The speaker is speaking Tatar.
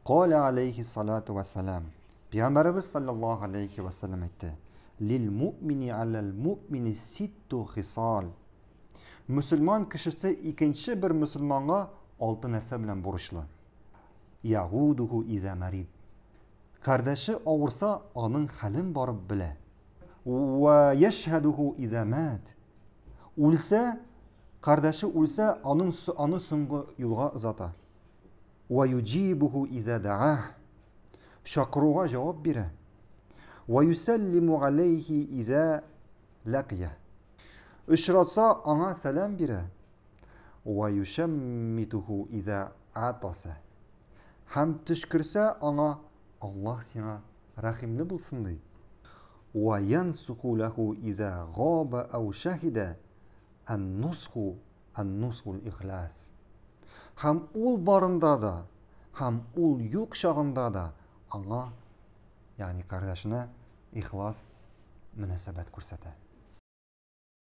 قال عليه الصلاة والسلام Peygamberimiz sallallahu aleyhi ve sellem etti. Lil mu'mini alel mu'mini sittu khisal. Müslüman kişisi ikinci bir Müslümana altı nerse bilen borçlu. Yahuduhu iza marid. Kardeşi ağırsa onun halin barıp bile. Ve yeşheduhu iza mat. Ulse, kardeşi ulse onun sungu yulga uzata. Ve yucibuhu iza da'ah. Şakruğa cevap bire. Ve yusellimu aleyhi iza laqiye. Işratsa ana selam bire. Ve yuşemmituhu iza atasa. Hem tüşkürse ana Allah sana rahimli bulsun diye. Ve yansuhu lehu iza gâbe ev şehide en-nushul ihlas. Hem ol barında da hem ol yok şağında da ana yani kardeşine ihlas münasebet kursata.